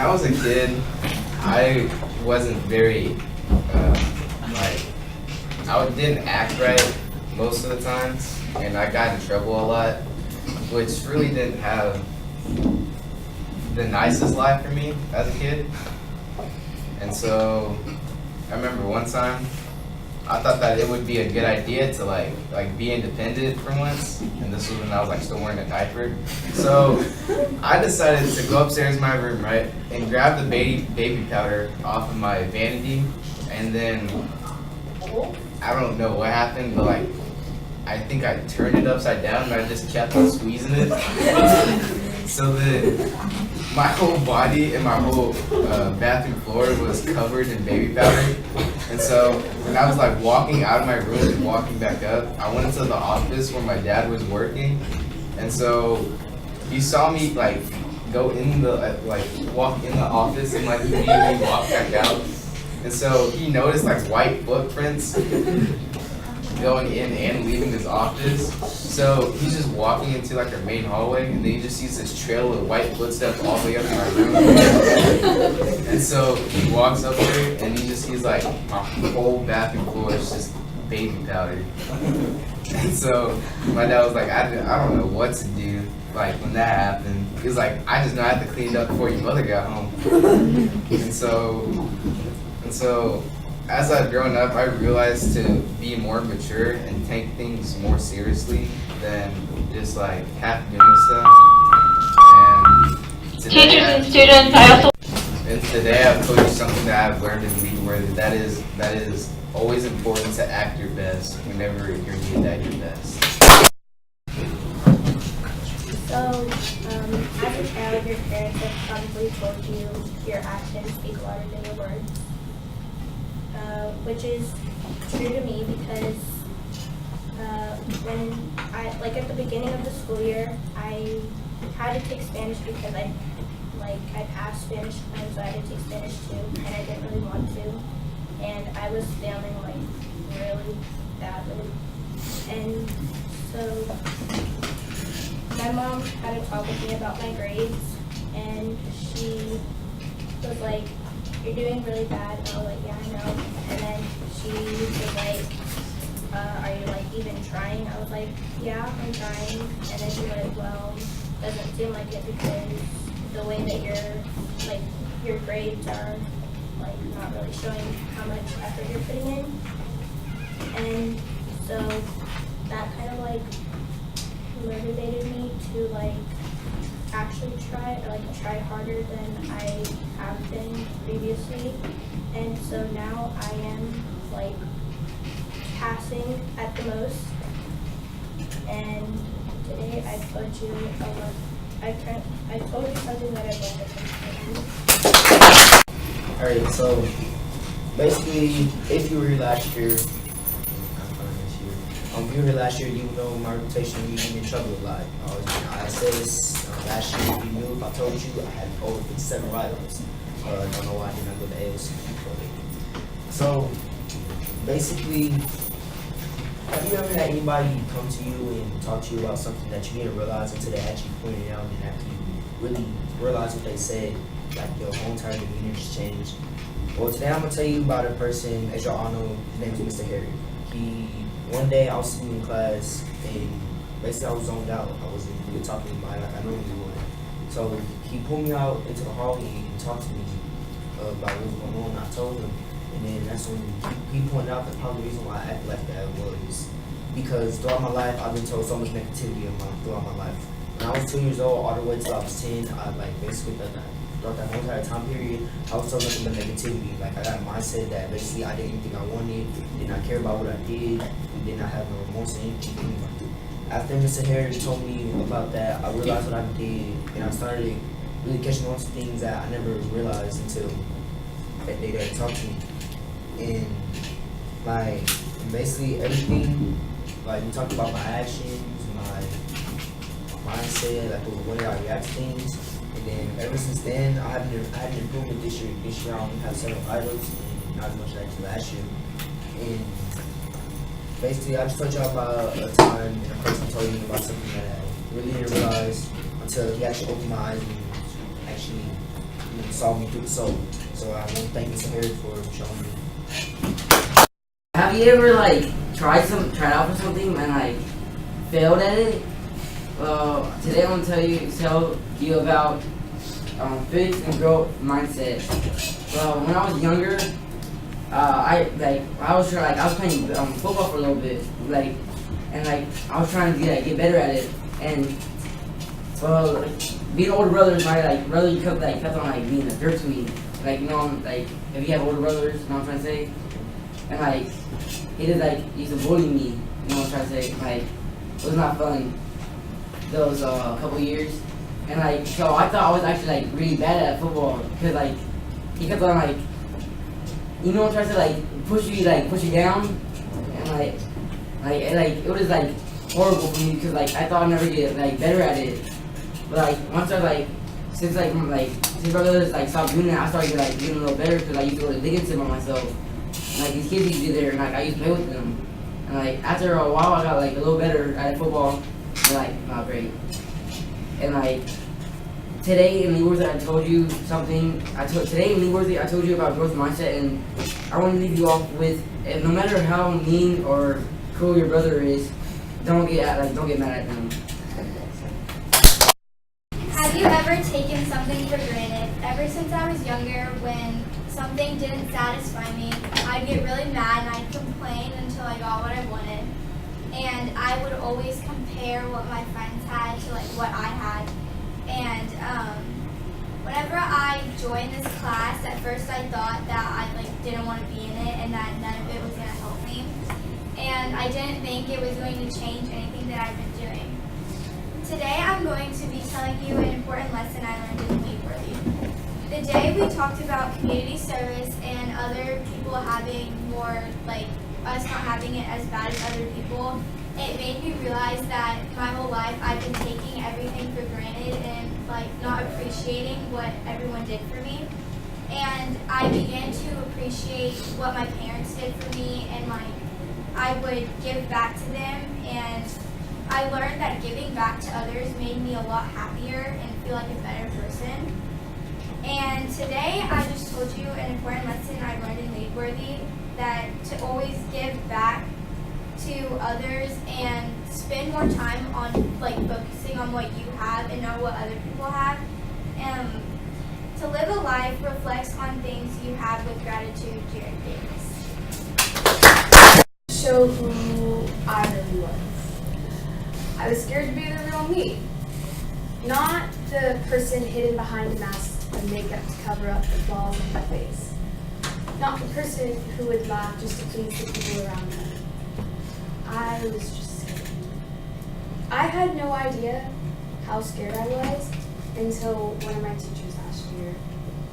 when I was a kid, I wasn't very, I didn't act right most of the time, and I got in trouble a lot, which really didn't have the nicest life for me as a kid. And so, I remember one time, I thought that it would be a good idea to like be independent for once, and this was when I was like still wearing a diaper. So I decided to go upstairs in my room, right, and grab the baby powder off of my vanity, and then I don't know what happened, but like I think I turned it upside down and I just kept on squeezing it. So then my whole body and my whole bathroom floor was covered in baby powder. And so when I was like walking out of my room and walking back up, I went into the office where my dad was working. And so he saw me like go in the, walk in the office and like immediately walk back out. And so he noticed like white footprints going in and leaving his office. So he's just walking into like our main hallway, and then he just sees this trail of white footsteps all the way up in my room. And so he walks up there, and he just sees like my whole bathroom floor is just baby powder. And so my dad was like, I don't know what to do. Like when that happened, he was like, I just know I have to clean it up before your mother got home. And so as I've grown up, I realized to be more mature and take things more seriously than just like half doing stuff. And teachers and students, today I've told you something that I've learned in LeadWorthy. That is always important to act your best whenever you're needed at your best. So, as a child, your parents have probably told you your actions speak louder than your words. Which is true to me because when at the beginning of the school year, I had to take Spanish because I passed Spanish and so I had to take Spanish too, and I didn't really want to, and I was failing like really badly, and so my mom had a talk with me about my grades, and she was like, "You're doing really bad." And I was like, "Yeah, I know." And then she was like, "Are you like even trying?" I was like, "Yeah, I'm trying." And then she was like, "Well, doesn't seem like it because the way that your grades are like not really showing how much effort you're putting in." And so that kind of like motivated me to like actually try harder than I have been previously. And so now I am like passing at the most. And today I told you something that I learned. Alright, so basically, if you were here last year, you know my reputation of being in trouble a lot. I said this last year, if you knew, if I told you, I had over 57 write-ups. I don't know why I did not go to ALC. So, basically, have you ever had anybody come to you and talk to you about something that you didn't realize until they actually pointed it out, and after you really realized what they said, like your whole entire demeanor just changed? Well, today I'm going to tell you about a person, as y'all all know, his name is Mr. Herrick. One day I was sitting in class, and basically I was zoned out. I wasn't really talking to anybody like I normally would. So he pulled me out into the hall and talked to me about what was going on. I told him, and then that's when he pointed out that probably the reason why I acted like that was because throughout my life I've been told so much negativity throughout my life. When I was 2 years old, all the way till I was 10, I basically throughout that whole entire time period, I was told nothing but negativity. Like I got a mindset that basically I did anything I wanted, did not care about what I did, and did not have no remorse or anything. After Mr. Herrick told me about that, I realized what I did, and I started really catching on to things that I never realized until that day that he talked to me. And basically everything, we talked about my actions, my mindset, like the way I react to things. And then ever since then, I had an improvement this year. This year I only have 7 items and not as much as I did last year. And basically I just told y'all about a time and a person told me about something that I really didn't realize until he actually opened my eyes and actually saw me through the soul. So I want to thank Mr. Herrick for showing me. Have you ever tried out for something and failed at it? Well, today I'm gonna tell you about fixed and growth mindset. Well, when I was younger, I was playing football for a little bit, and I was trying to get better at it, and well, being older brothers, my brother kept on being a jerk to me, if you have older brothers, you know what I'm trying to say, and he used to bully me, you know what I'm trying to say, it was not fun those couple years, and so I thought I was actually really bad at football because he kept on you know what I'm trying to say, push you down, and it was horrible for me because I thought I'd never get better at it, but once I since my brothers stopped doing it, I started getting a little better because I used to go to digging by myself, and these kids used to be there, and I used to play with them, and after a while I got a little better at football, but not great, and today in LeadWorthy I told you something. Today in LeadWorthy I told you about growth mindset, and I want to leave you off with, no matter how mean or cruel your brother is, don't get mad at them. Have you ever taken something for granted? Ever since I was younger, when something didn't satisfy me, I'd get really mad and I'd complain until I got what I wanted. And I would always compare what my friends had to what I had. And whenever I joined this class, at first I thought that I didn't want to be in it and that none of it was going to help me. And I didn't think it was going to change anything that I've been doing. Today I'm going to be telling you an important lesson I learned in LeadWorthy. The day we talked about community service and other people having more, us not having it as bad as other people, it made me realize that my whole life I've been taking everything for granted and not appreciating what everyone did for me. And I began to appreciate what my parents did for me, and I would give back to them, and I learned that giving back to others made me a lot happier and feel like a better person. And today I just told you an important lesson I learned in LeadWorthy, that to always give back to others and spend more time on focusing on what you have and not what other people have. To live a life reflects on things you have with gratitude, Jared Davis. Show who I really was. I was scared to be the real me. Not the person hidden behind masks and makeup to cover up the flaws in my face. Not the person who would laugh just to please the people around them. I was just scared. I had no idea how scared I was until one of my teachers last year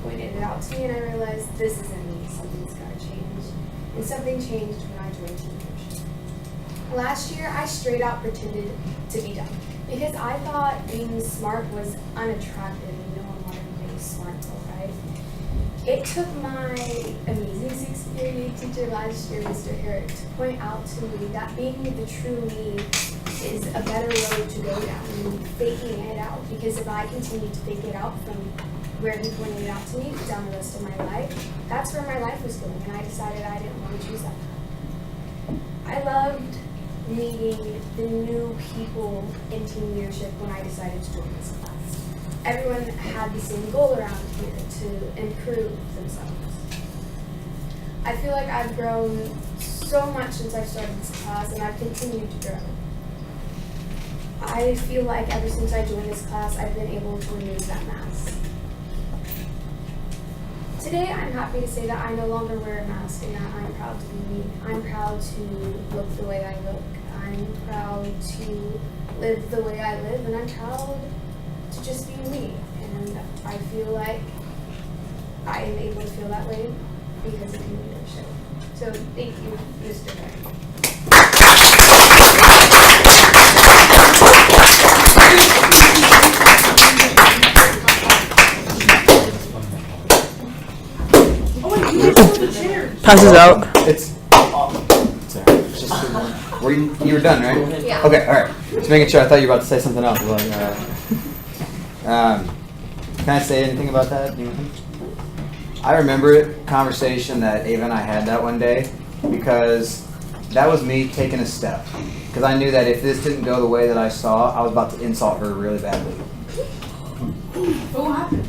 pointed it out to me, and I realized this isn't me. Something's got to change. And something changed when I joined Team Leadership. Last year, I straight out pretended to be dumb because I thought being smart was unattractive and no one wanted to be smart, right? It took my amazing sixth period teacher last year, Mr. Herrick, to point out to me that being the true me is a better road to go down than faking it out, because if I continued to fake it out from where he pointed it out to me down the rest of my life, that's where my life was going, and I decided I didn't want to choose that path. I loved meeting the new people in team leadership when I decided to join this class. Everyone had the same goal around here, to improve themselves. I feel like I've grown so much since I started this class, and I've continued to grow. I feel like ever since I joined this class, I've been able to remove that mask. Today, I'm happy to say that I no longer wear a mask and that I'm proud to be me. I'm proud to look the way I look. I'm proud to live the way I live, and I'm proud to just be me. And I feel like I am able to feel that way because of your leadership. So thank you, Mr. Herrick. Passes out. It's sorry. You were done, right? Yeah. Okay, all right. Just making sure. I thought you were about to say something else. Can I say anything about that? I remember it, conversation that Ava and I had that one day, because that was me taking a step. Because I knew that if this didn't go the way that I saw, I was about to insult her really badly. What happened?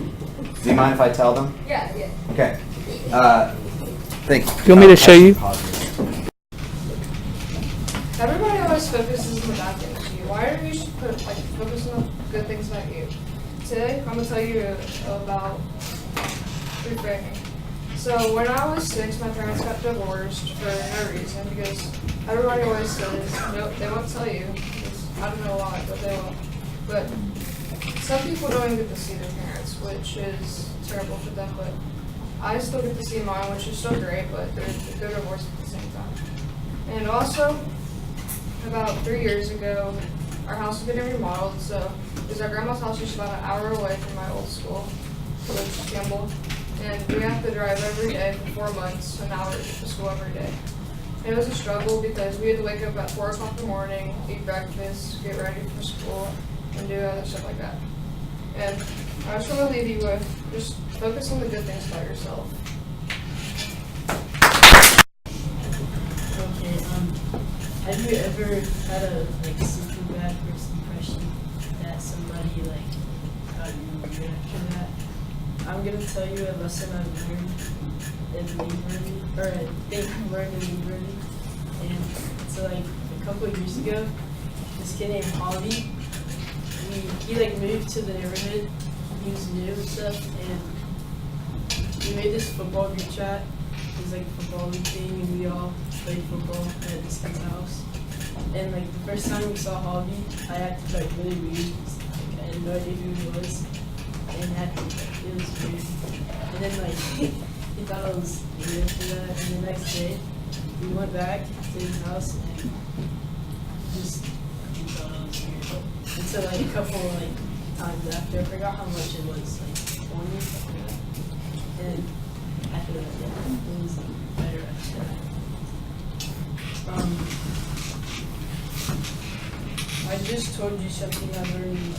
Do you mind if I tell them? Yeah. Okay. Thank you. Do you want me to show you? Everybody always focuses on the bad things of you. Why do we should focus on the good things about you? Today, I'm gonna tell you about reframing. So when I was 6, my parents got divorced for no reason because everybody always says no, they won't tell you. I don't know why, but they won't. But some people don't even get to see their parents, which is terrible for them. But I still get to see mine, which is still great. But they're divorced at the same time. And also, about 3 years ago, our house was getting remodeled. So because our grandma's house was about an hour away from my old school, which is Campbell. And we have to drive every day for 4 months, an hour to school every day. It was a struggle because we had to wake up at 4 o'clock in the morning, eat breakfast, get ready for school, and do other stuff like that. And I just want to leave you with just focus on the good things about yourself. Okay, have you ever had a super bad first impression that somebody got you after that? I'm gonna tell you a lesson I've learned in LeadWorthy, or I think I learned in LeadWorthy. And so a couple of years ago, this kid named Holly, he moved to the neighborhood. He was new and stuff, and we made this football group chat. It was a football league thing, and we all played football at this kid's house. And the first time we saw Holly, I acted really weird. I had no idea who he was. And it was weird. And then he thought I was weird after that. And the next day, we went back to his house and he thought I was weird. And so a couple times after, I forgot how much it was, 20 or something like that. And after that, it was better after that. I just told you something I learned in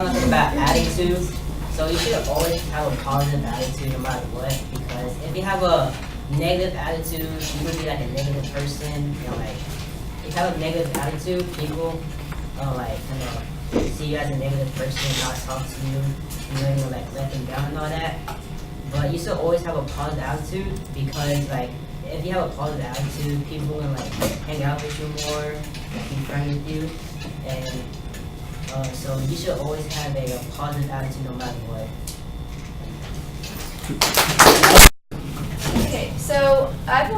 Something about attitude. So you should always have a positive attitude no matter what, because if you have a negative attitude, you're gonna be a negative person. If you have a negative attitude, people see you as a negative person and not talk to you, let them down and all that. But you should always have a positive attitude, because if you have a positive attitude, people will hang out with you more, be friends with you, and so you should always have a positive attitude no matter what. Okay, so I've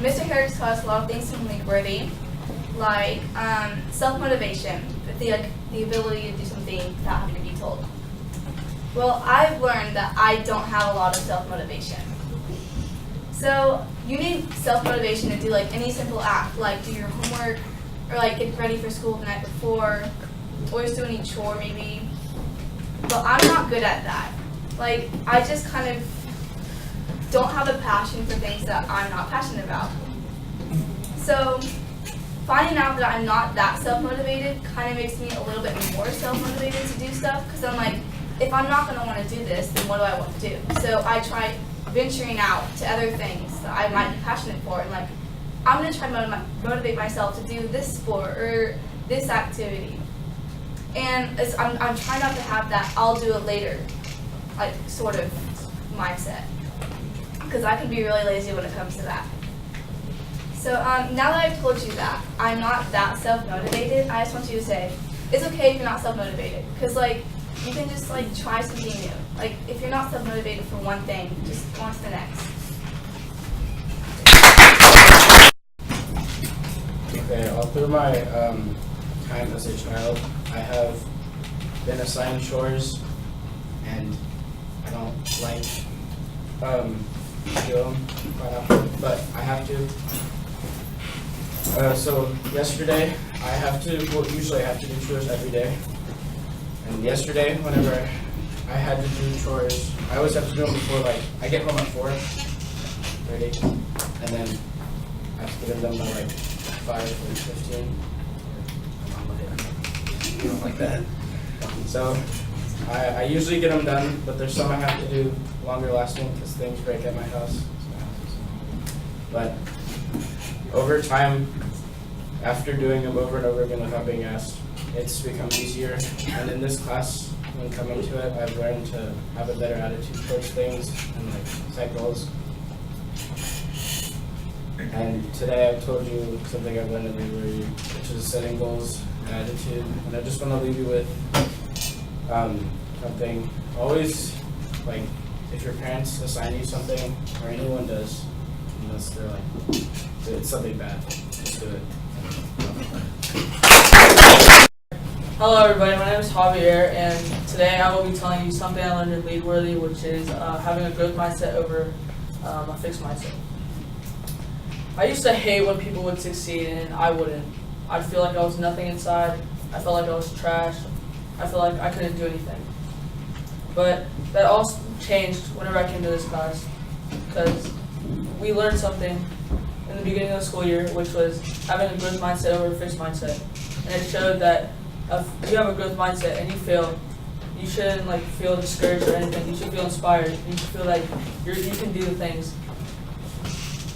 Mr. Herrick taught us a lot of things from LeadWorthy, self-motivation, the ability to do something without having to be told. Well, I've learned that I don't have a lot of self-motivation. So you need self-motivation to do any simple act, do your homework, or get ready for school the night before, or just do any chore maybe. But I'm not good at that. I just kind of don't have a passion for things that I'm not passionate about. So finding out that I'm not that self-motivated kind of makes me a little bit more self-motivated to do stuff, because I'm if I'm not going to want to do this, then what do I want to do? So I try venturing out to other things that I might be passionate for, and I'm going to try to motivate myself to do this sport or this activity. And I'm trying not to have that I'll do it later sort of mindset, because I can be really lazy when it comes to that. So now that I've told you that I'm not that self-motivated, I just want you to say, it's okay if you're not self-motivated, because you can just try something new. If you're not self-motivated for one thing, just go on to the next. Okay, all through my time as a child, I have been assigned chores, and I don't like do them quite often, but I have to. So yesterday, usually I have to do chores every day. And yesterday, whenever I had to do chores, I always have to do them before, I get home at 4:30, and then I have to get them done by 5:15. Like that. So I usually get them done, but there's some I have to do longer lasting because things break at my house. But over time, after doing them over and over again without being asked, it's become easier. And in this class, when coming to it, I've learned to have a better attitude towards things and like set goals. And today I've told you something I've learned in LeadWorthy, which is setting goals and attitude. And I just want to leave you with something. Always, like, if your parents assign you something, or anyone does, unless they're like, it's something bad, just do it. Hello everybody, my name is Javier, and today I will be telling you something I learned in LeadWorthy, which is having a growth mindset over a fixed mindset. I used to hate when people would succeed and I wouldn't. I'd feel like I was nothing inside. I felt like I was trash. I felt like I couldn't do anything. But that all changed whenever I came to this class, because we learned something in the beginning of the school year, which was having a growth mindset over a fixed mindset. And it showed that if you have a growth mindset and you fail, you shouldn't like feel discouraged or anything. You should feel inspired. You should feel like you can do the things.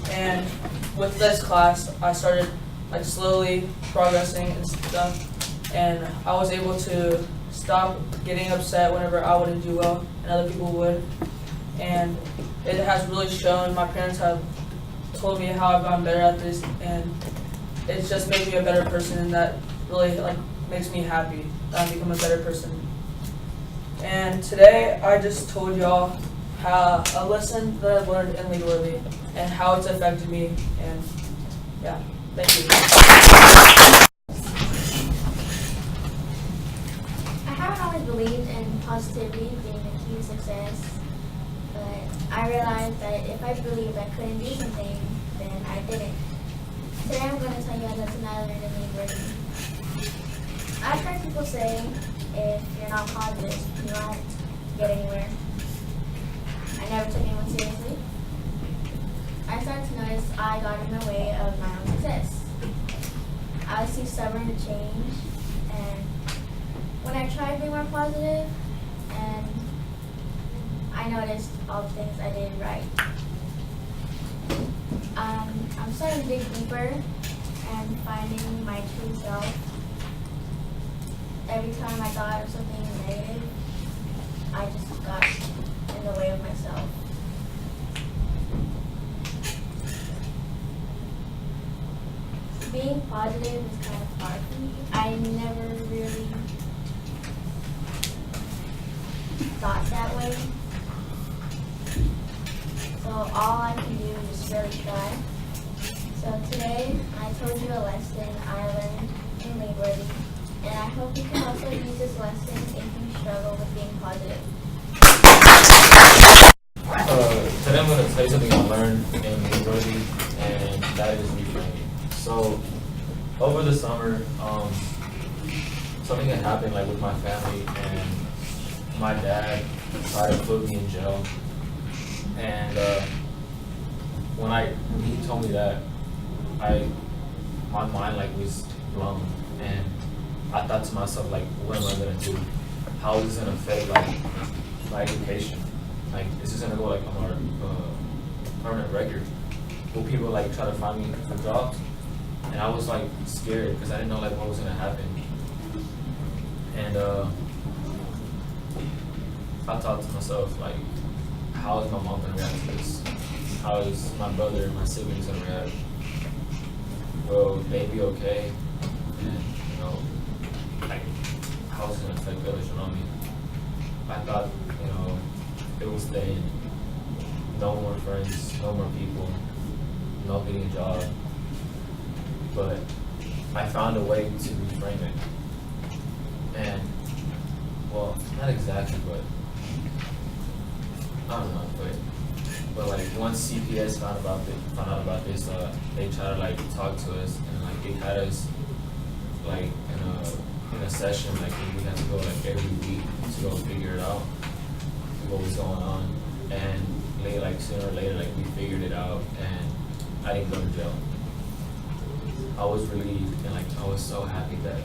And with this class, I started like slowly progressing and stuff, and I was able to stop getting upset whenever I wouldn't do well and other people would. And it has really shown. My parents have told me how I've gotten better at this, and it's just made me a better person, and that really like makes me happy that I've become a better person. And today I just told y'all how a lesson that I've learned in LeadWorthy and how it's affected me, and yeah, thank you. I haven't always believed in positivity being the key to success, but I realized that if I believed I couldn't do something, then I didn't. Today I'm going to tell you a lesson I learned in LeadWorthy. I've heard people say if you're not positive, you won't get anywhere. I never took anyone seriously. I started to notice I got in the way of my own success. I was too stubborn to change, and when I tried to be more positive, and I noticed all the things I did right. I'm starting to dig deeper and finding my true self. Every time I thought of something negative, I just got in the way of myself. Being positive is kind of hard for me. I never really thought that way. So all I can do is just really try. So today I told you a lesson I learned in LeadWorthy, and I hope you can also use this lesson if you struggle with being positive. Today I'm going to tell you something I learned in LeadWorthy, and that is reframing. So over the summer, something had happened like with my family, and my dad tried to put me in jail. And when he told me that, my mind like was blown, and I thought to myself, like, what am I gonna do? How is this gonna affect like my education? Like, is this gonna go like on our permanent record? Will people like try to find me for jobs? And I was like scared because I didn't know like what was gonna happen. And I thought to myself, like, how is my mom gonna react to this? How is my brother and my siblings gonna react? Will they be okay? And you know, like, how is it gonna affect others around me? I thought, you know, it was staying, no more friends, no more people, no getting a job. But I found a way to reframe it. And, well, not exactly, but I don't know, but like once CPS found out about this, they tried to like talk to us, and like they had us like in a session, like we had to go like every week to go figure it out, what was going on, and like sooner or later like we figured it out, and I didn't go to jail. I was relieved, and like I was so happy that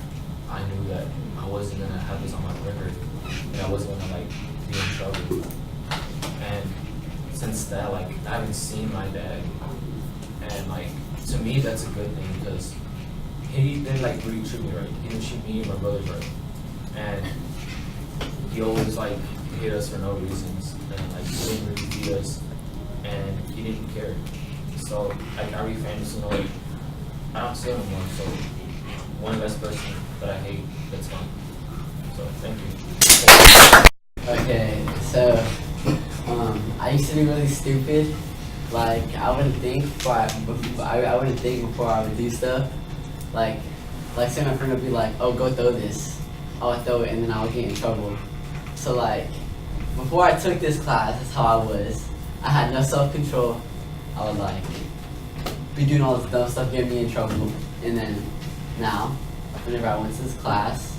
I knew that I wasn't gonna have this on my record. and I wasn't gonna like be in trouble. And since that, like I haven't seen my dad, and like to me that's a good thing because he didn't like really treat me right. He didn't treat me and my brothers right, and he always like hit us for no reasons, and like he didn't really feed us, and he didn't care. So like I really famous, you know, like I don't see him anymore. So one less person that I hate that's gone. So thank you. Okay, so I used to be really stupid. Like I wouldn't think, I wouldn't think before I would do stuff. Like say my friend would be like, "Oh, go throw this." I would throw it, and then I would get in trouble. So like before I took this class, that's how I was. I had no self-control. I would like be doing all this dumb stuff, getting me in trouble, and then now, whenever I went to this class,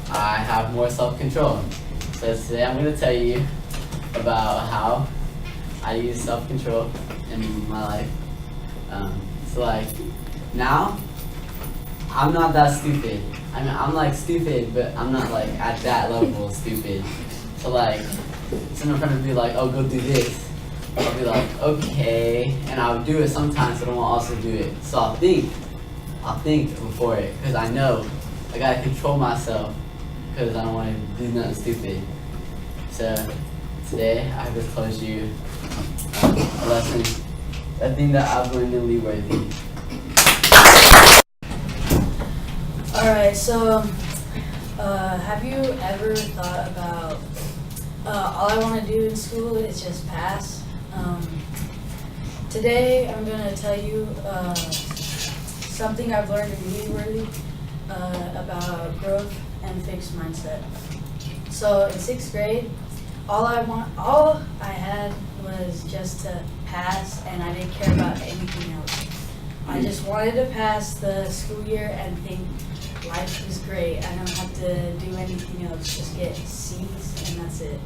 I have more self-control. So today I'm going to tell you about how I use self-control in my life. So like, now, I'm not that stupid. I mean, I'm like stupid, but I'm not like at that level of stupid. So like, someone in front of me be like, "Oh, go do this." I'll be like, "Okay," and I'll do it sometimes, but I won't also do it. So I'll think before it, because I know I gotta control myself, because I don't want to do nothing stupid. So today I just told you a lesson, a thing that I've learned in LeadWorthy. Alright, so have you ever thought about all I want to do in school is just pass? Today I'm going to tell you something I've learned in LeadWorthy about growth and fixed mindset. So in 6th grade, all I had was just to pass, and I didn't care about anything else. I just wanted to pass the school year and think life was great. I don't have to do anything else, just get C's and that's it.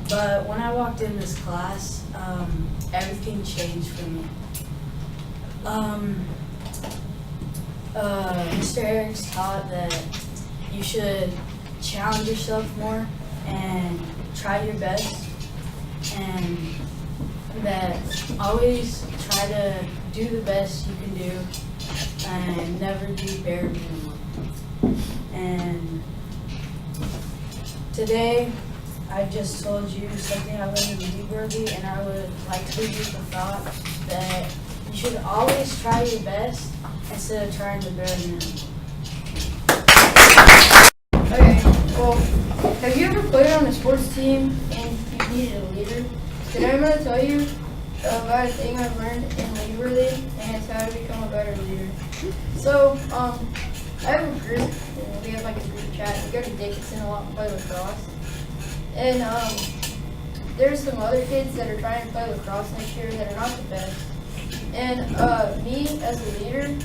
But when I walked in this class, everything changed for me. Mr. Herrick taught that you should challenge yourself more and try your best, and that always try to do the best you can do and never do bare minimum. And today I just told you something I learned in LeadWorthy, and I would like to leave you with the thought that you should always try your best instead of trying the bare minimum. Okay, well, have you ever played on a sports team and you needed a leader? Today I'm going to tell you about a thing I've learned in LeadWorthy, and it's how to become a better leader. So, I have a group, and we have like a group chat. We go to Dickinson a lot and play lacrosse. And there's some other kids that are trying to play lacrosse next year that are not the best. And me as a leader,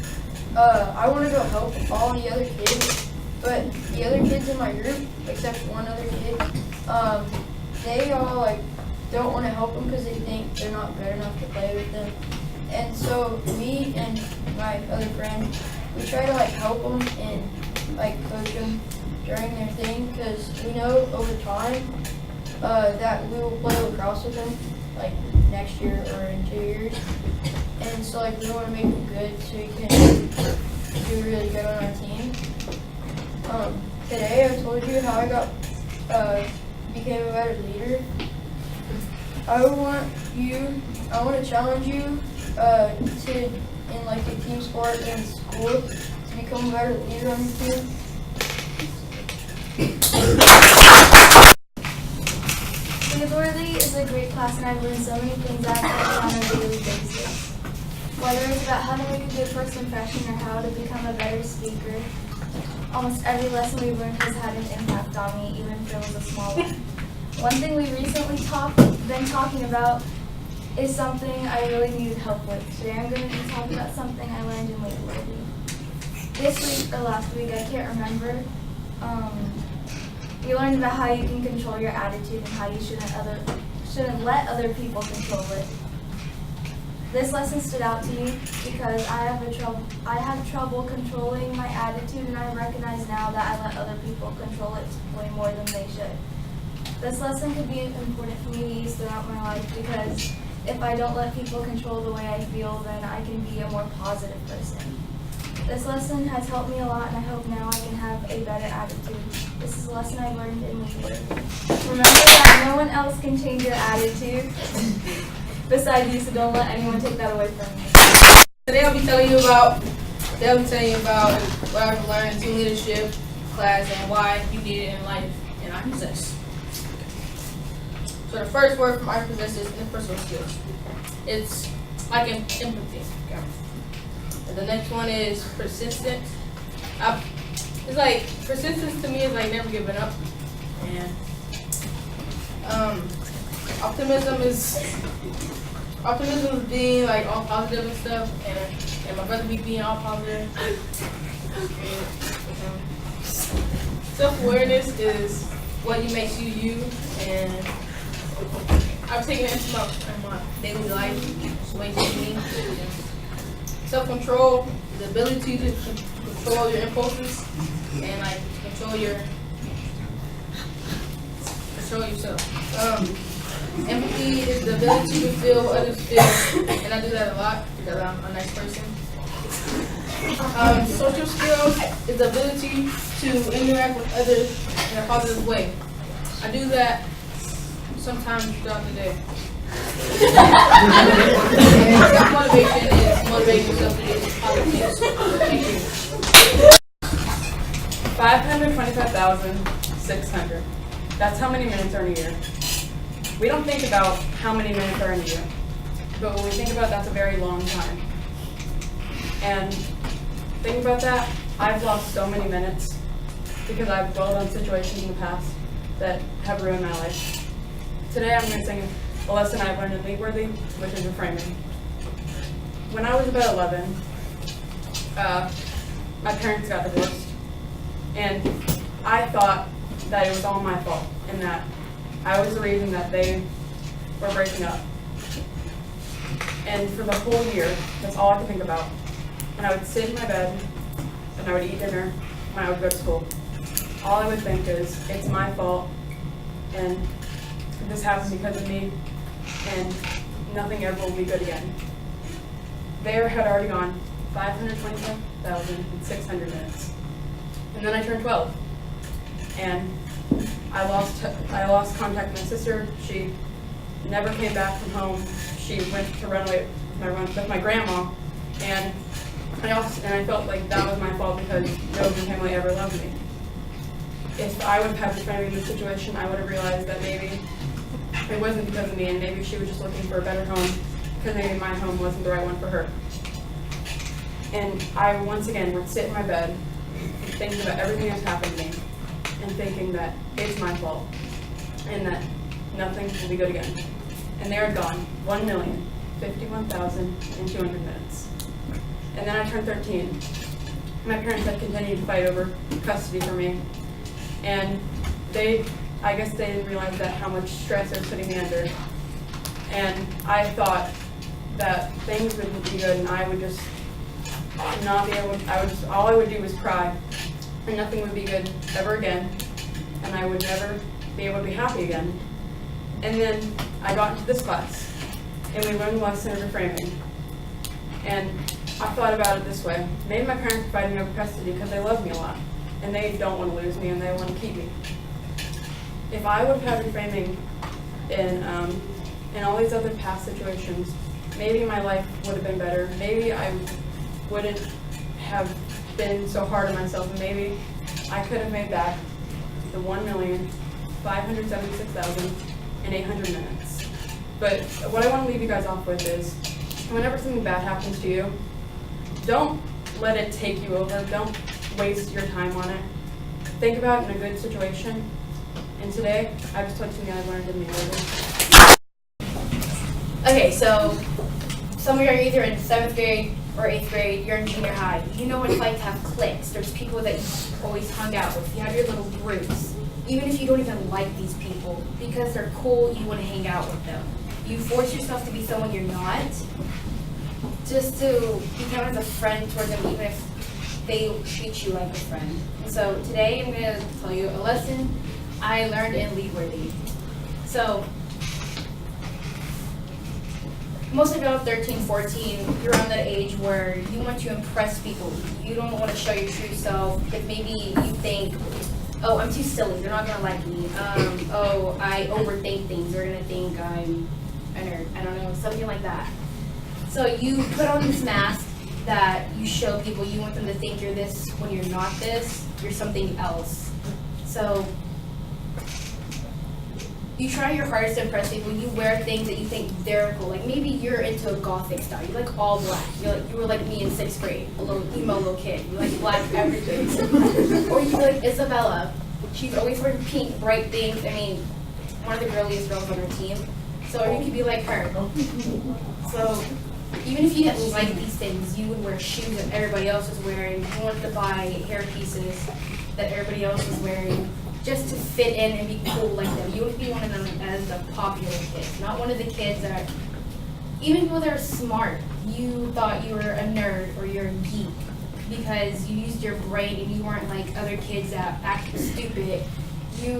I want to go help all the other kids. But the other kids in my group, except one other kid, they all like don't want to help them because they think they're not good enough to play with them. And so me and my other friend, we try to like help them and like coach them during their thing, because we know over time that we will play lacrosse with them like next year or in 2 years. And so like we want to make them good so we can do really good on our team. Today I told you how I became a better leader. I want to challenge you in like a team sport in school to become a better leader on your team. LeadWorthy is a great class, and I've learned so many things that I can on a daily basis. Whether it's about how to make a good first impression or how to become a better speaker, almost every lesson we've learned has had an impact on me, even if it was a small one. One thing we recently been talking about is something I really needed help with. Today I'm going to be talking about something I learned in LeadWorthy. This week, or last week, I can't remember, we learned about how you can control your attitude and how you shouldn't let other people control it. This lesson stood out to me because I have trouble controlling my attitude, and I recognize now that I let other people control it way more than they should. This lesson could be important for me to use throughout my life because if I don't let people control the way I feel, then I can be a more positive person. This lesson has helped me a lot, and I hope now I can have a better attitude. This is a lesson I learned in LeadWorthy. Remember that no one else can change your attitude besides you, so don't let anyone take that away from you. Today I'll be telling you about what I've learned in team leadership class and why you need it in life, and I possess. So the first word from I possess is interpersonal skills. It's like empathy. Okay. And the next one is persistent. It's like persistence to me is like never giving up, and optimism is being like all positive and stuff, and my brother being all positive. Self-awareness is what makes you you, and I've taken it into my daily life, ways to me. Self-control, the ability to control your impulses and like control yourself. Empathy is the ability to feel what others feel, and I do that a lot because I'm a nice person. Social skills is the ability to interact with others in a positive way. I do that sometimes throughout the day. And self-motivation is motivating yourself to do positive things. Thank you. 525,600. That's how many minutes are in a year. We don't think about how many minutes are in a year, but when we think about that's a very long time. And think about that, I've lost so many minutes because I've dwelled on situations in the past that have ruined my life. Today I'm going to sing a lesson I've learned in LeadWorthy, which is reframing. When I was about 11, my parents got divorced, and I thought that it was all my fault and that I was the reason that they were breaking up. And for the whole year, that's all I could think about. And I would sit in my bed and I would eat dinner when I would go to school. All I would think is, it's my fault and this happened because of me and nothing ever will be good again. There had already gone 525,600 minutes. And then I turned 12. And I lost contact with my sister. She never came back from home. She went to run away with my grandma, and I felt like that was my fault because no one in the family ever loved me. If I would have had reframing in this situation, I would have realized that maybe it wasn't because of me, and maybe she was just looking for a better home because maybe my home wasn't the right one for her. And I once again would sit in my bed thinking about everything that's happened to me and thinking that it's my fault and that nothing will be good again. And they are gone, 1,051,200 minutes. And then I turned 13. My parents had continued to fight over custody for me. And I guess they didn't realize that how much stress they were putting me under. And I thought that things would be good and I would just not be able, all I would do was cry. And nothing would be good ever again, and I would never be able to be happy again. And then I got into this class, and we learned the lesson of reframing. And I thought about it this way. Maybe my parents are fighting over custody because they love me a lot, and they don't want to lose me, and they want to keep me. If I would have had reframing in all these other past situations, maybe my life would have been better. Maybe I wouldn't have been so hard on myself, and maybe I could have made back the 1,576,800 minutes. But what I want to leave you guys off with is, whenever something bad happens to you, don't let it take you over. Don't waste your time on it. Think about it in a good situation. And today, I just told you something I learned in LeadWorthy. Okay, so some of you are either in 7th grade or 8th grade, you're in junior high. You know what it's like to have cliques. There's people that you always hung out with. You have your little groups. Even if you don't even like these people, because they're cool, you want to hang out with them. You force yourself to be someone you're not, just to become as a friend towards them, even if they treat you like a friend. And so today I'm going to tell you a lesson I learned in LeadWorthy. So most of y'all 13, 14, you're on that age where you want to impress people. You don't want to show your true self because maybe you think, oh, I'm too silly, they're not gonna like me. Oh, I overthink things, they're gonna think I'm a nerd. I don't know, something like that. So you put on this mask that you show people, you want them to think you're this when you're not this, you're something else. So you try your hardest to impress people, you wear things that you think they're cool. Like maybe you're into a gothic style, you like all black. You were like me in 6th grade, a little emo little kid. You like black everything. Or you be like Isabella. She's always wearing pink, bright things. I mean, one of the girliest girls on her team. So you could be like her. So even if you didn't like these things, you would wear shoes that everybody else was wearing. You wanted to buy hair pieces that everybody else was wearing, just to fit in and be cool like them. You would be one of them as the popular kids, not one of the kids that, even people that are smart, you thought you were a nerd or you're a geek because you used your brain and you weren't like other kids that act stupid. You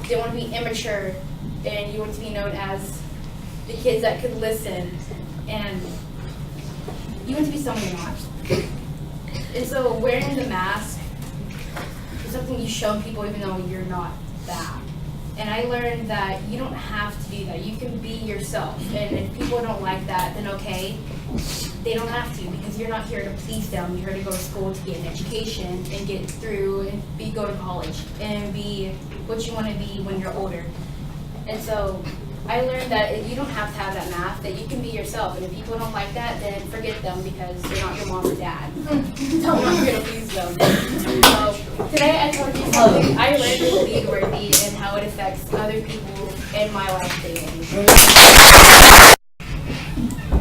didn't want to be immature and you want to be known as the kids that could listen, and you want to be someone you're not. And so wearing the mask something you show people even though you're not that. And I learned that you don't have to do that. You can be yourself. And if people don't like that, then okay, they don't have to, because you're not here to please them. You're here to go to school to get an education and get through and go to college and be what you want to be when you're older. And so I learned that you don't have to have that mask, that you can be yourself. And if people don't like that, then forget them because they're not your mom or dad. Don't want you to please them. So today I told you something I learned with LeadWorthy and how it affects other people in my life daily.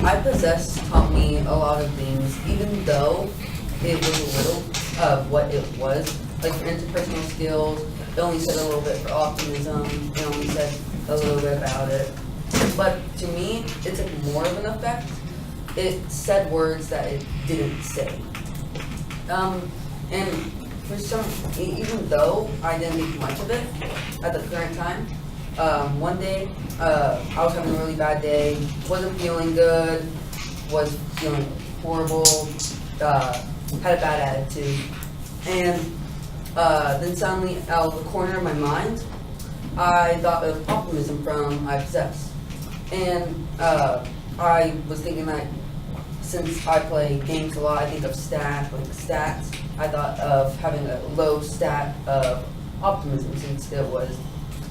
I Possess taught me a lot of things, even though it was a little of what it was. Like for interpersonal skills, it only said a little bit for optimism, it only said a little bit about it. But to me, it took more of an effect. It said words that it didn't say. And for some, even though I didn't think much of it at the current time, one day I was having a really bad day, wasn't feeling good, was feeling horrible, had a bad attitude, and then suddenly out of the corner of my mind, I thought of optimism from I Possess. And I was thinking that since I play games a lot, I think of stats. I thought of having a low stat of optimism since I was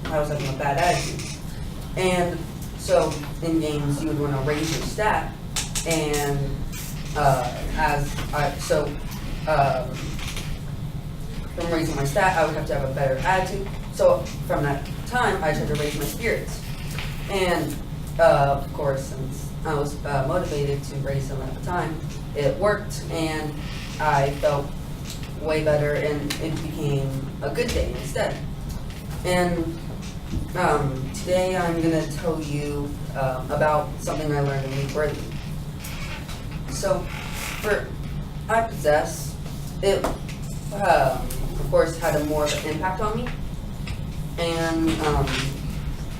having a bad attitude. And so in games, you would want to raise your stat. And from raising my stat, I would have to have a better attitude. So from that time, I tried to raise my spirits. And of course, since I was motivated to raise them at the time, it worked, and I felt way better, and it became a good day instead. And today I'm going to tell you about something I learned in LeadWorthy. So for I Possess, it of course had a more of an impact on me. And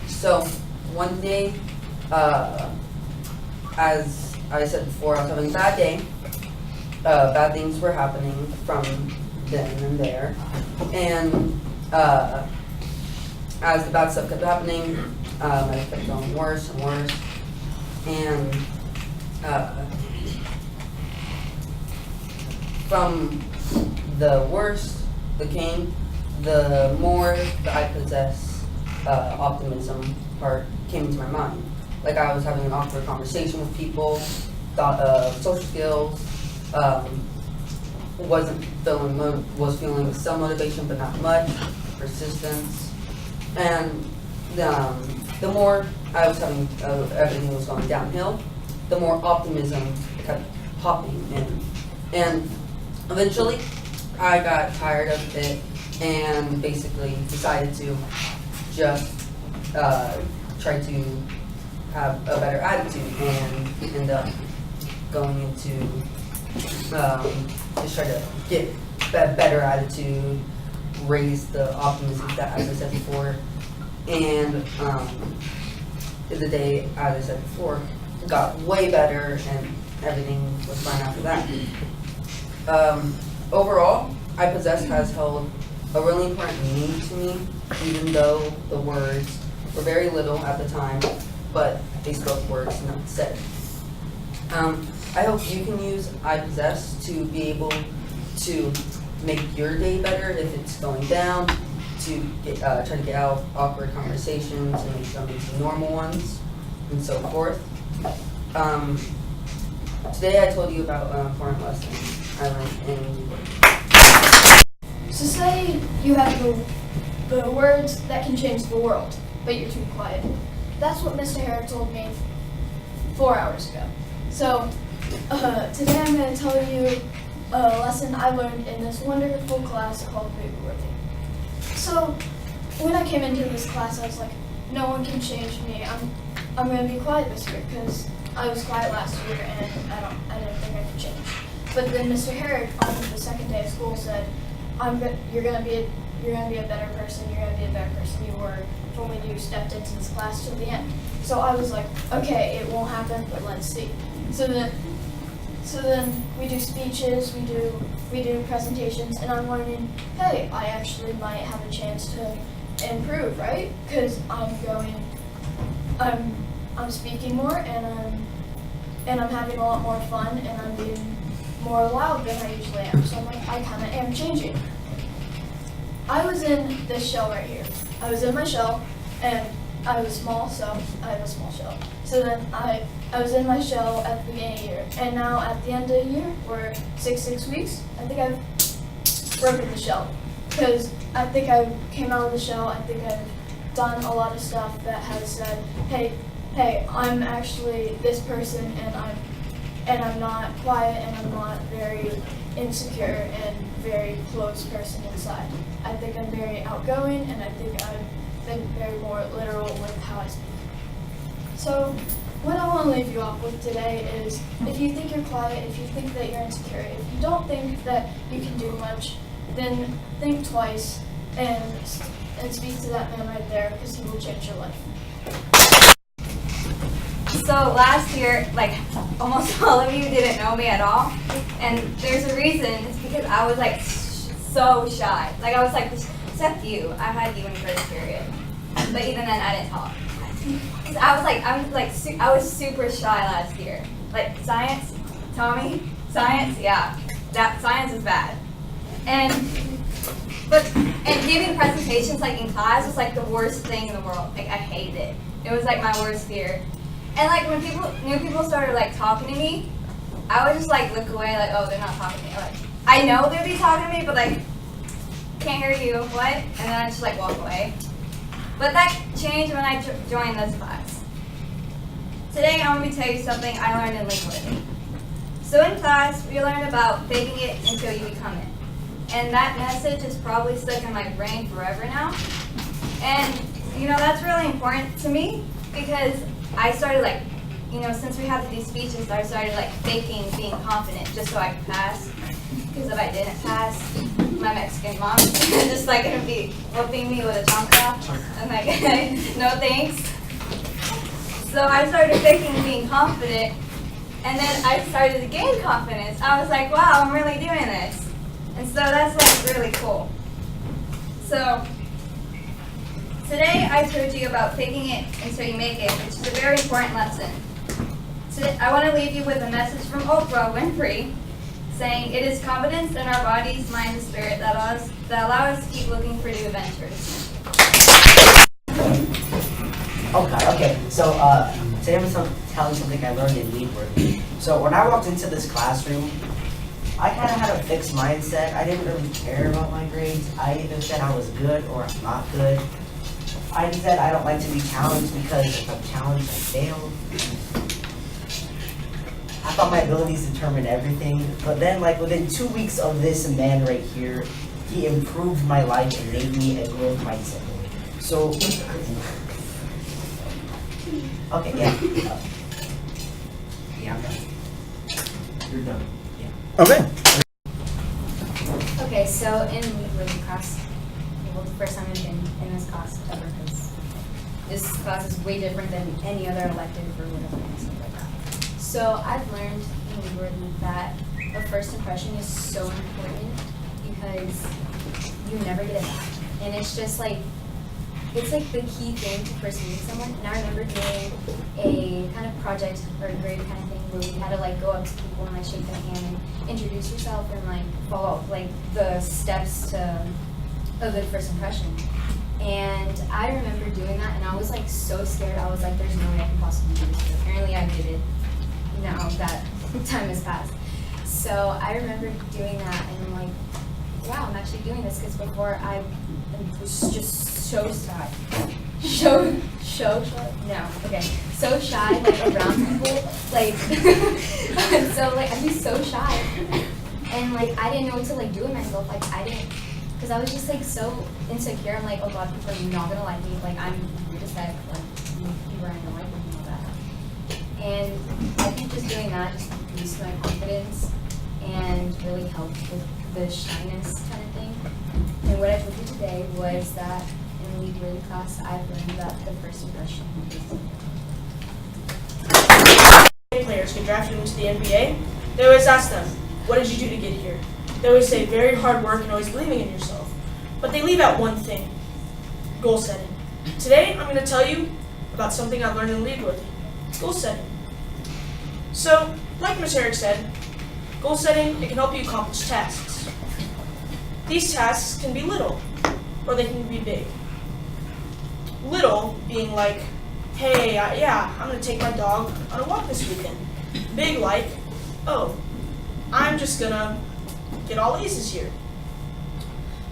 so one day, as I said before, I was having a bad day. Bad things were happening from then and there. And as the bad stuff kept happening, it kept going worse and worse. And from the worst became, the more the I Possess optimism part came into my mind. Like I was having an awkward conversation with people, thought of social skills, was feeling some motivation but not much, persistence, and the more I was having, everything was going downhill, the more optimism kept popping in. And eventually, I got tired of it and basically decided to just try to have a better attitude and end up going into just try to get a better attitude, raise the optimism that, as I said before, and the day, as I said before, got way better and everything was fine after that. Overall, I Possess has held a really important meaning to me, even though the words were very little at the time, but they spoke words, not said. I hope you can use I Possess to be able to make your day better if it's going down, to get, try to get out of awkward conversations and make them into normal ones, and so forth. Today I told you about an important lesson I learned in LeadWorthy. So say you have the words that can change the world, but you're too quiet. That's what Mr. Herrick told me 4 hours ago. So today I'm going to tell you a lesson I learned in this wonderful class called LeadWorthy. So when I came into this class, I was like, no one can change me. I'm going to be quiet this year because I was quiet last year and I didn't think I could change. But then Mr. Herrick on the second day of school said, you're gonna be a better person. You're gonna be a better person you were from when you stepped into this class till the end. So I was like, okay, it won't happen, but let's see. So then we do speeches, we do presentations, and I'm learning, hey, I actually might have a chance to improve, right? Because I'm speaking more and I'm having a lot more fun and I'm being more loud than I usually am. So I'm like, I kind of am changing. I was in this shell right here. I was in my shell and I was small, so I have a small shell. So then I was in my shell at the beginning of the year. And now at the end of the year, we're 6 weeks, I think I've broken the shell. Because I think I came out of the shell, I think I've done a lot of stuff that has said, hey, I'm actually this person and I'm not quiet and I'm not very insecure and very closed person inside. I think I'm very outgoing and I think I've been very more literal with how I speak. So what I want to leave you off with today is if you think you're quiet, if you think that you're insecure, if you don't think that you can do much, then think twice and speak to that man right there because he will change your life. So last year, like almost all of you didn't know me at all, and there's a reason. It's because I was like so shy. Like I was like, except you. I had you in first period, but even then I didn't talk. Cause I was super shy last year. Like science, Tommy, science, yeah, that science is bad. And giving presentations like in class was like the worst thing in the world. Like I hated it. It was like my worst fear. And like when new people started like talking to me, I would just like look away like, oh, they're not talking to me. Like I know they'd be talking to me, but like can't hear you. What? And then I just like walk away. But that changed when I joined this class. Today I'm going to tell you something I learned in LeadWorthy. So in class we learned about faking it until you become it, and that message is probably stuck in my brain forever now. And you know that's really important to me because I started like, you know, since we have to do speeches, I started like faking being confident just so I could pass. Because if I didn't pass, my Mexican mom is just like gonna be whooping me with a chancla. I'm like, no thanks. So I started faking being confident, and then I started to gain confidence. I was like, wow, I'm really doing this. And so that's like really cool. So today I told you about faking it until you make it, which is a very important lesson. Today, I want to leave you with a message from Oprah Winfrey saying, it is confidence in our bodies, mind, and spirit that allow us to keep looking for new adventures. Okay. So today I'm going to tell you something I learned in LeadWorthy. So when I walked into this classroom, I kind of had a fixed mindset. I didn't really care about my grades. I either said I was good or I'm not good. I said I don't like to be challenged because if I'm challenged, I fail. I thought my abilities determined everything. But then, like, within 2 weeks of this man right here, he improved my life and made me a growth mindset. So, okay, yeah. Yeah, I'm done. You're done. Okay. Okay, so in LeadWorthy class, well, the first time I've been in this class ever, because this class is way different than any other elective or whatever and stuff like that. So I've learned in LeadWorthy that a first impression is so important because you never get it back. And it's just like, it's like the key thing to first meeting someone. And I remember doing a kind of project or a grade kind of thing where we had to like go up to people and like shake their hand and introduce yourself and like follow like the steps to a good first impression. And I remember doing that and I was like so scared. I was like, there's no way I can possibly do this. But apparently I did it. Now that time has passed. So I remember doing that and I'm like, wow, I'm actually doing this because before I was just so shy. So shy, like around people, like, so like I'd be so shy, and like I didn't know what to like do with myself, like I didn't, because I was just like so insecure. I'm like, oh god, people are not gonna like me, like I'm weird as heck, like people aren't gonna like me and all that. And I think just doing that just boosted my confidence and really helped with the shyness kind of thing. And what I told you today was that in LeadWorthy class, I've learned that the first impression is players get drafted into the NBA, they always ask them, what did you do to get here? They always say very hard work and always believing in yourself. But they leave out one thing, goal setting. Today, I'm going to tell you about something I learned in LeadWorthy, goal setting. So, like Ms. Herrick said, goal setting, it can help you accomplish tasks. These tasks can be little, or they can be big. Little being like, hey, I'm going to take my dog on a walk this weekend. Big like, oh, I'm just going to get all A's this year.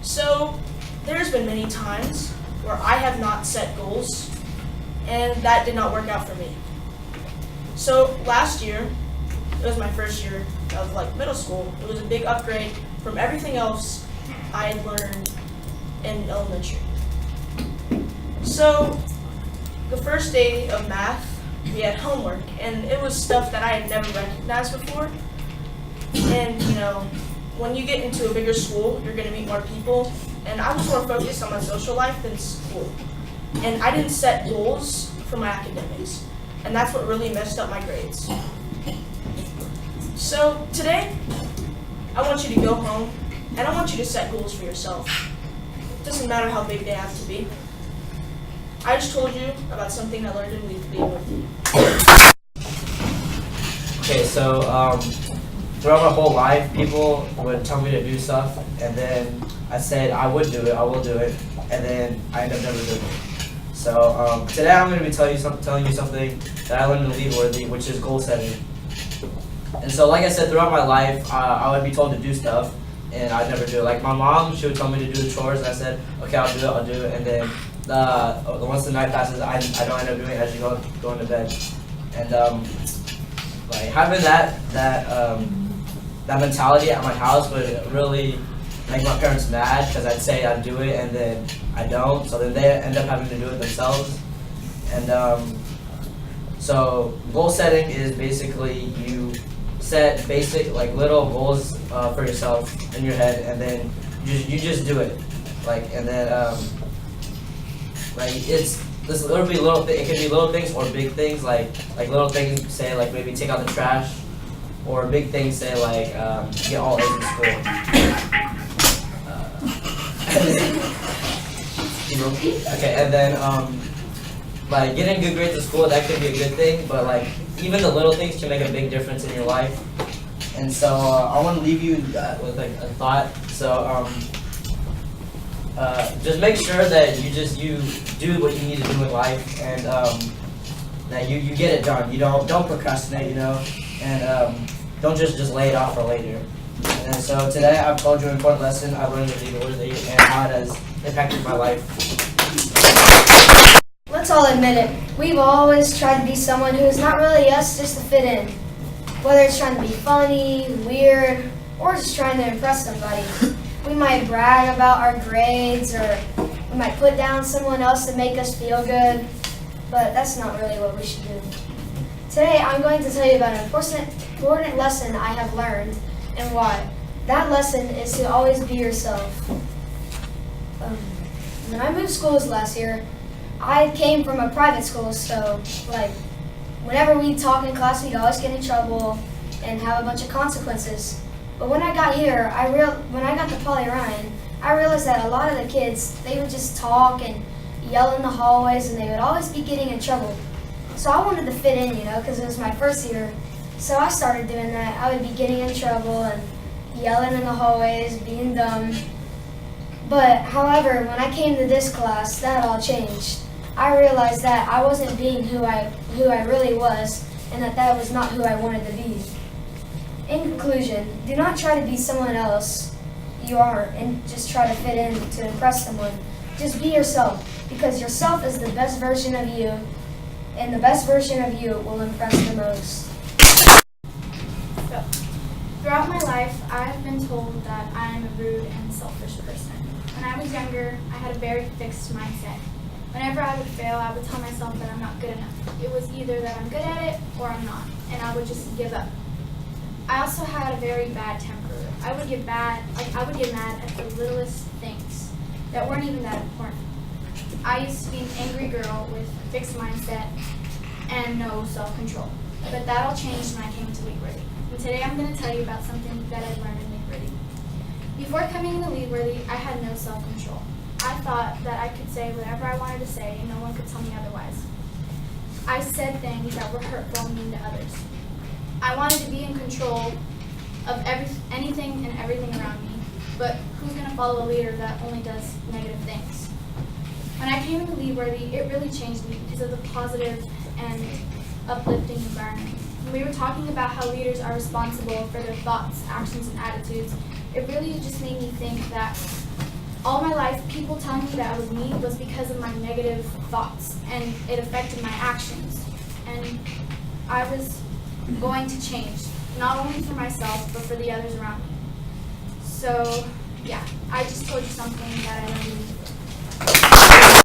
So there's been many times where I have not set goals, and that did not work out for me. So last year, it was my first year of like middle school. It was a big upgrade from everything else I had learned in elementary. So the first day of math, we had homework, and it was stuff that I had never recognized before. And you know, when you get into a bigger school, you're gonna meet more people, and I was more focused on my social life than school. And I didn't set goals for my academics, and that's what really messed up my grades. So today, I want you to go home, and I want you to set goals for yourself. It doesn't matter how big they have to be. I just told you about something I learned in LeadWorthy. Okay, so throughout my whole life, people would tell me to do stuff, and then I said I would do it, I will do it, and then I end up never doing it. So today I'm going to be telling you something that I learned in LeadWorthy, which is goal setting. And so, like I said, throughout my life, I would be told to do stuff, and I'd never do it. Like my mom, she would tell me to do the chores, and I said, okay, I'll do it, and then once the night passes, I don't end up doing it as you go into bed. And like having that mentality at my house would really make my parents mad, because I'd say I'd do it and then I don't, so then they end up having to do it themselves. And so goal setting is basically you set basic like little goals for yourself in your head, and then you just do it, like, and then like it could be little things or big things, like little things say like maybe take out the trash, or big things say like get all A's in school. Okay, and then like getting good grades in school, that could be a good thing, but like even the little things can make a big difference in your life. And so I want to leave you with like a thought. So just make sure that you do what you need to do in life, and that you get it done. You don't procrastinate, you know, and don't just lay it off for later. And so today I've told you an important lesson I learned in LeadWorthy and how it has impacted my life. Let's all admit it. We've always tried to be someone who is not really us just to fit in. Whether it's trying to be funny, weird, or just trying to impress somebody. We might brag about our grades, or we might put down someone else to make us feel good, but that's not really what we should do. Today I'm going to tell you about an important lesson I have learned and why. That lesson is to always be yourself. When I moved schools last year, I came from a private school, so like whenever we talk in class, we'd always get in trouble and have a bunch of consequences. But when I got here, when I got to Poly Ryan, I realized that a lot of the kids, they would just talk and yell in the hallways, and they would always be getting in trouble. So I wanted to fit in, because it was my first year. So I started doing that. I would be getting in trouble and yelling in the hallways, being dumb. But however, when I came to this class, that all changed. I realized that I wasn't being who I really was, and that was not who I wanted to be. In conclusion, do not try to be someone else you aren't and just try to fit in to impress someone. Just be yourself, because yourself is the best version of you, and the best version of you will impress the most. So, throughout my life, I have been told that I am a rude and selfish person. When I was younger, I had a very fixed mindset. Whenever I would fail, I would tell myself that I'm not good enough. It was either that I'm good at it or I'm not, and I would just give up. I also had a very bad temper. I would get mad at the littlest things that weren't even that important. I used to be an angry girl with a fixed mindset and no self-control. But that all changed when I came to LeadWorthy. And today I'm going to tell you about something that I learned in LeadWorthy. Before coming to LeadWorthy, I had no self-control. I thought that I could say whatever I wanted to say and no one could tell me otherwise. I said things that were hurtful and mean to others. I wanted to be in control of anything and everything around me, but who's going to follow a leader that only does negative things? When I came to LeadWorthy, it really changed me because of the positive and uplifting environment. When we were talking about how leaders are responsible for their thoughts, actions, and attitudes, it really just made me think that all my life, people telling me that I was mean was because of my negative thoughts, and it affected my actions. And I was going to change, not only for myself, but for the others around me. So, yeah, I just told you something that I learned in